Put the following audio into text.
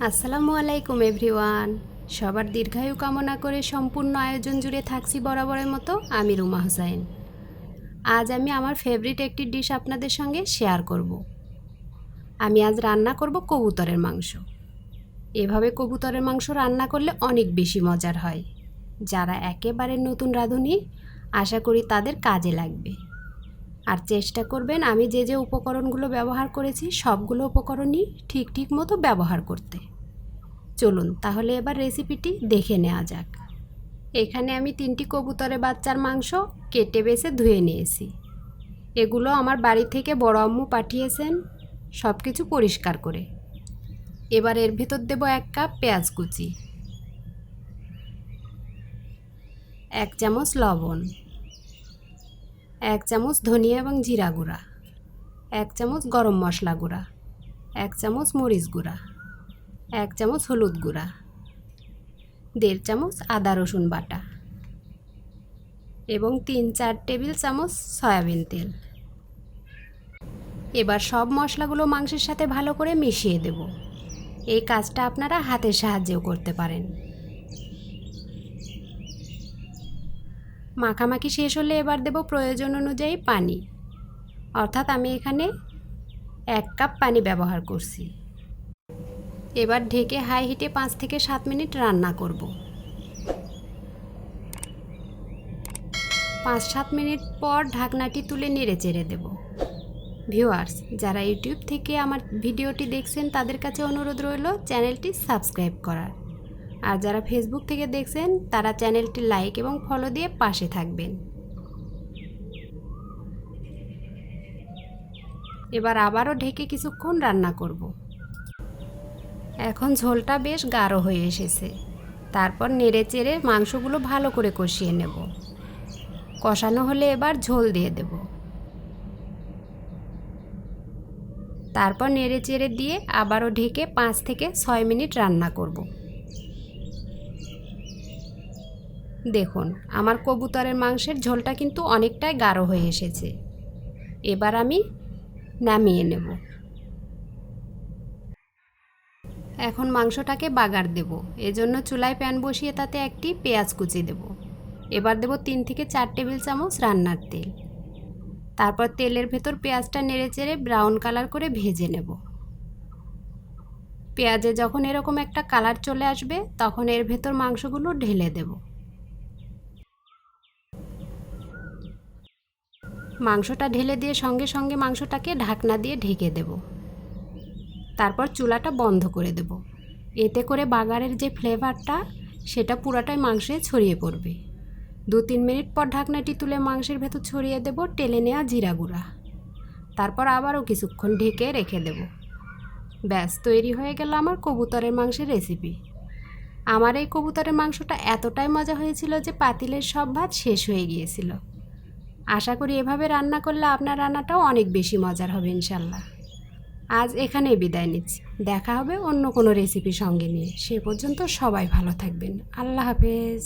আসসালামু আলাইকুম এভরিওয়ান। সবার দীর্ঘায়ু কামনা করে সম্পূর্ণ আয়োজন জুড়ে থাকছি বরাবরের মতো আমি রুমা হোসাইন। আজ আমি আমার ফেভারিট একটি ডিশ আপনাদের সঙ্গে শেয়ার করব। আমি আজ রান্না করব কবুতরের মাংস। এভাবে কবুতরের মাংস রান্না করলে অনেক বেশি মজার হয়। যারা একেবারে নতুন রাঁধুনি আশা করি তাদের কাজে লাগবে। আর চেষ্টা করবেন আমি যে যে উপকরণগুলো ব্যবহার করেছি সবগুলো উপকরণই ঠিক মতো ব্যবহার করতে। চলুন তাহলে এবার রেসিপিটি দেখে নেওয়া যাক। এখানে আমি 3টি কবুতরের বাচ্চার মাংস কেটে বেছে ধুয়ে নিয়েছি। এগুলো আমার বাড়ি থেকে বড় আম্মু পাঠিয়েছেন সব কিছু পরিষ্কার করে। এবার এর ভেতর দেব 1 কাপ পেঁয়াজ কুচি, 1 চামচ লবণ, 1 চামচ ধনিয়া এবং জিরা গুঁড়া, 1 চামচ গরম মশলা গুঁড়া, 1 চামচ মরিচ গুঁড়া, 1 চামচ হলুদ গুঁড়া, 1.5 চামচ আদা রসুন বাটা এবং 3-4 টেবিল চামচ সয়াবিন তেল। এবার সব মশলাগুলো মাংসের সাথে ভালো করে মিশিয়ে দেব। এই কাজটা আপনারা হাতের সাহায্যেও করতে পারেন। মাখামাখি শেষ হলে এবার দেব প্রয়োজন অনুযায়ী পানি, অর্থাৎ আমি এখানে 1 কাপ পানি ব্যবহার করছি। এবার ঢেকে হাই হিটে 5 থেকে 7 মিনিট রান্না করব। 5-7 মিনিট পর ঢাকনাটি তুলে নেড়েচেড়ে দেব। ভিউয়ার্স, যারা ইউটিউব থেকে আমার ভিডিওটি দেখছেন তাদের কাছে অনুরোধ রইল চ্যানেলটি সাবস্ক্রাইব করার, আর যারা ফেসবুক থেকে দেখছেন তারা চ্যানেলটি লাইক এবং ফলো দিয়ে পাশে থাকবেন। এবার আবারও ঢেকে কিছুক্ষণ রান্না করব। এখন ঝোলটা বেশ গাঢ় হয়ে এসেছে। তারপর নেড়েচেড়ে মাংসগুলো ভালো করে কষিয়ে নেব। কষানো হলে এবার ঝোল দিয়ে দেব। তারপর নেড়েচেড়ে দিয়ে আবারও ঢেকে 5 থেকে 6 মিনিট রান্না করব। দেখুন আমার কবুতরের মাংসের ঝোলটা কিন্তু অনেকটাই গাঢ় হয়ে এসেছে। এবার আমি নামিয়ে নেব। এখন মাংসটাকে বাগার দেব। এজন্য চুলায় প্যান বসিয়ে তাতে একটি পেঁয়াজ কুচি দেব। এবার দেব 3 থেকে 4 টেবিল চামচ রান্নার তেল। তারপর তেলের ভেতর পেঁয়াজটা নেড়েচেড়ে ব্রাউন কালার করে ভেজে নেব। পেঁয়াজে যখন এরকম একটা কালার চলে আসবে তখন এর ভেতর মাংসগুলো ঢেলে দেব। মাংসটা ঢেলে দিয়ে সঙ্গে সঙ্গে মাংসটাকে ঢাকনা দিয়ে ঢেকে দেব। তারপর চুলাটা বন্ধ করে দেব। এতে করে বাগারের যে ফ্লেভারটা সেটা পুরাটাই মাংসে ছড়িয়ে পড়বে। 2-3 মিনিট পর ঢাকনাটি তুলে মাংসের ভেতর ছড়িয়ে দেব টেলে নেওয়া জিরা গুঁড়া। তারপর আবারও কিছুক্ষণ ঢেকে রেখে দেব। ব্যাস তৈরি হয়ে গেল আমার কবুতরের মাংসের রেসিপি। আমার এই কবুতরের মাংসটা এতটাই মজা হয়েছিল যে পাতিলের সব ভাত শেষ হয়ে গিয়েছিল। আশা করি এভাবে রান্না করলে আপনার রান্নাটাও অনেক বেশি মজার হবে ইনশাল্লাহ। আজ এখানেই বিদায় নিচ্ছি। দেখা হবে অন্য কোনো রেসিপি সঙ্গে নিয়ে। সে পর্যন্ত সবাই ভালো থাকবেন। আল্লাহ হাফেজ।